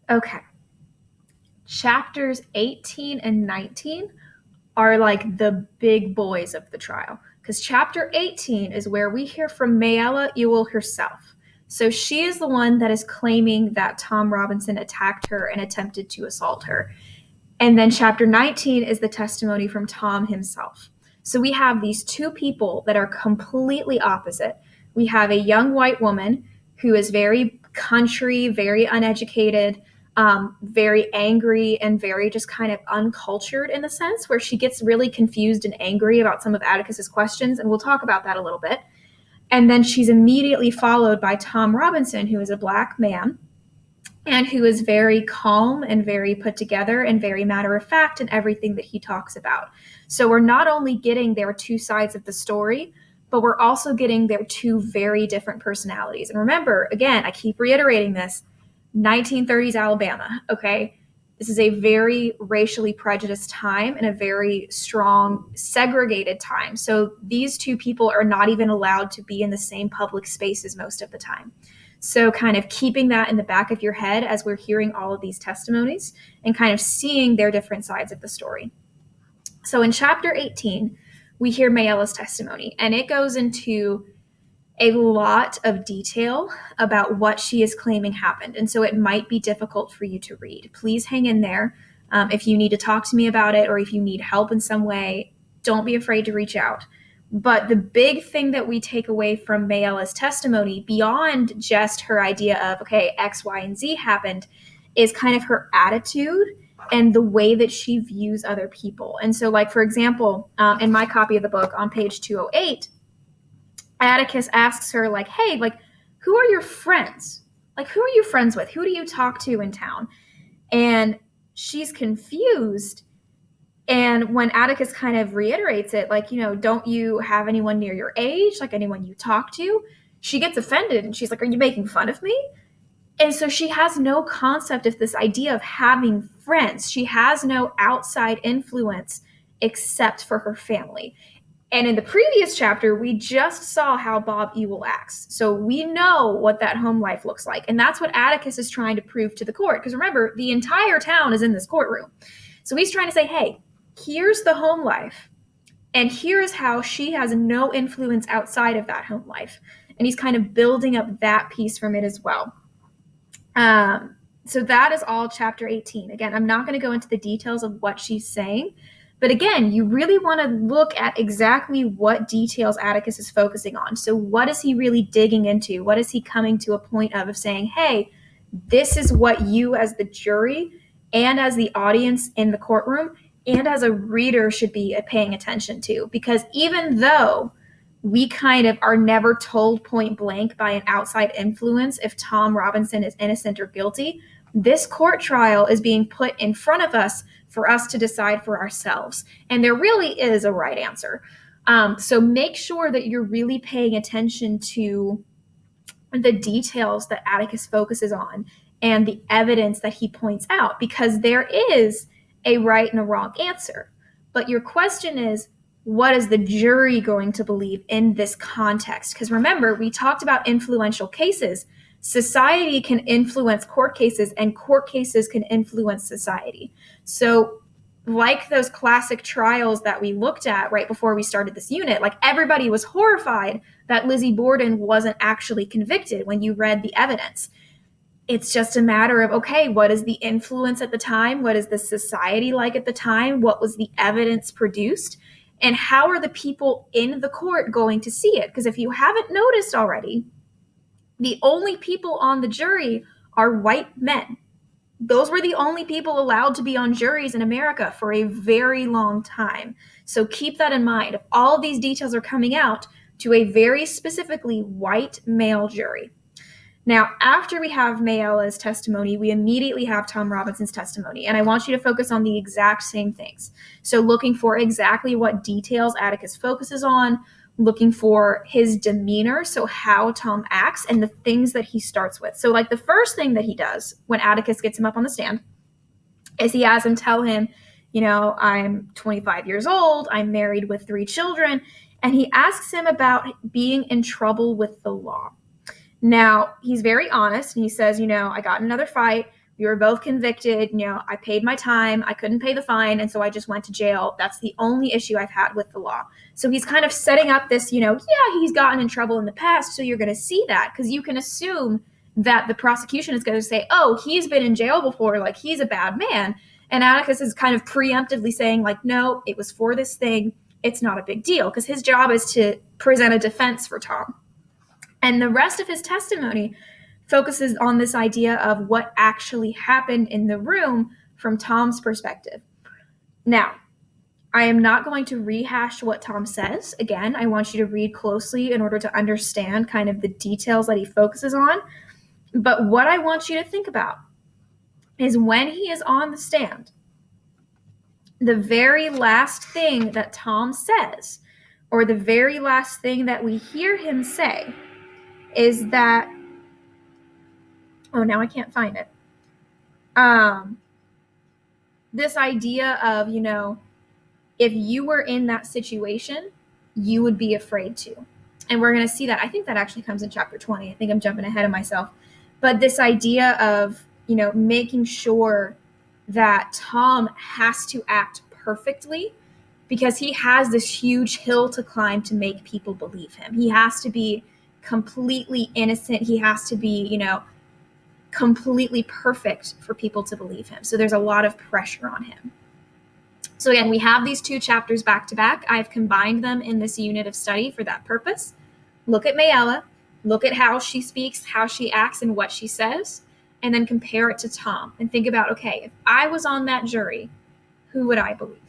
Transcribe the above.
Okay. Chapters 18 and 19 are like the big boys of the trial, because chapter 18 is where we hear from Mayella Ewell herself. So she is the one that is claiming that Tom Robinson attacked her and attempted to assault her. And then chapter 19 is the testimony from Tom himself. So we have these two people that are completely opposite. We have a young white woman who is very country, very uneducated, very angry, and very just kind of uncultured in the sense where she gets really confused and angry about some of Atticus's questions. And we'll talk about that a little bit. And then she's immediately followed by Tom Robinson, who is a black man and who is very calm and very put together and very matter of fact in everything that he talks about. So we're not only getting their two sides of the story, but we're also getting their two very different personalities. And remember, again, I keep reiterating this, 1930s Alabama, okay? This is a very racially prejudiced time and a very strong segregated time. So these two people are not even allowed to be in the same public spaces most of the time. So kind of keeping that in the back of your head as we're hearing all of these testimonies and kind of seeing their different sides of the story. So in chapter 18, we hear Mayella's testimony, and it goes into a lot of detail about what she is claiming happened. And so it might be difficult for you to read. Please hang in there. If you need to talk to me about it or if you need help in some way, don't be afraid to reach out. But the big thing that we take away from Mayella's testimony, beyond just her idea of, okay, X, Y, and Z happened, is kind of her attitude and the way that she views other people. And so, like, for example, in my copy of the book on page 208, Atticus asks her, like, hey, like, who are your friends? Like, who are you friends with? Who do you talk to in town? And she's confused. And when Atticus kind of reiterates it, like, don't you have anyone near your age, like anyone you talk to? She gets offended and she's like, are you making fun of me? And so she has no concept of this idea of having friends. She has no outside influence except for her family. And in the previous chapter, we just saw how Bob Ewell acts. So we know what that home life looks like. And that's what Atticus is trying to prove to the court. Because remember, the entire town is in this courtroom. So he's trying to say, hey, here's the home life. And here's how she has no influence outside of that home life. And he's kind of building up that piece from it as well. So that is all chapter 18. Again, I'm not going to go into the details of what she's saying. But again, you really want to look at exactly what details Atticus is focusing on. So what is he really digging into? What is he coming to a point of saying, hey, this is what you as the jury and as the audience in the courtroom and as a reader should be paying attention to? Because even though we kind of are never told point blank by an outside influence if Tom Robinson is innocent or guilty, this court trial is being put in front of us for us to decide for ourselves. And there really is a right answer. So make sure that you're really paying attention to the details that Atticus focuses on and the evidence that he points out, because there is a right and a wrong answer. But your question is, what is the jury going to believe in this context? Because remember, we talked about influential cases. Society can influence court cases, and court cases can influence society. So like those classic trials that we looked at right before we started this unit, like everybody was horrified that Lizzie Borden wasn't actually convicted when you read the evidence. It's just a matter of, okay, what is the influence at the time? What is the society like at the time? What was the evidence produced? And how are the people in the court going to see it? Because if you haven't noticed already, the only people on the jury are white men. Those were the only people allowed to be on juries in America for a very long time. So keep that in mind. If all of these details are coming out to a very specifically white male jury. Now, after we have Mayella's testimony, we immediately have Tom Robinson's testimony. And I want you to focus on the exact same things. So looking for exactly what details Atticus focuses on, looking for his demeanor, so how Tom acts, and the things that he starts with. So like the first thing that he does when Atticus gets him up on the stand is he has him tell him, I'm 25 years old, I'm married with 3 children, and he asks him about being in trouble with the law. Now, he's very honest, and he says, I got in another fight We were both convicted. I paid my time. I couldn't pay the fine. And so I just went to jail. That's the only issue I've had with the law. So he's kind of setting up this, yeah, he's gotten in trouble in the past. So you're going to see that because you can assume that the prosecution is going to say, oh, he's been in jail before. Like, he's a bad man. And Atticus is kind of preemptively saying, like, no, it was for this thing. It's not a big deal, because his job is to present a defense for Tom. And the rest of his testimony focuses on this idea of what actually happened in the room from Tom's perspective. Now, I am not going to rehash what Tom says. Again, I want you to read closely in order to understand kind of the details that he focuses on. But what I want you to think about is when he is on the stand, the very last thing that Tom says, or the very last thing that we hear him say, is that, oh, now I can't find it. This idea of, if you were in that situation, you would be afraid to. And we're going to see that. I think that actually comes in chapter 20. I think I'm jumping ahead of myself. But this idea of, making sure that Tom has to act perfectly, because he has this huge hill to climb to make people believe him. He has to be completely innocent. He has to be, completely perfect for people to believe him. So there's a lot of pressure on him. So again, we have these two chapters back to back. I've combined them in this unit of study for that purpose. Look at Mayella, look at how she speaks, how she acts, and what she says, and then compare it to Tom and think about, okay, if I was on that jury, who would I believe?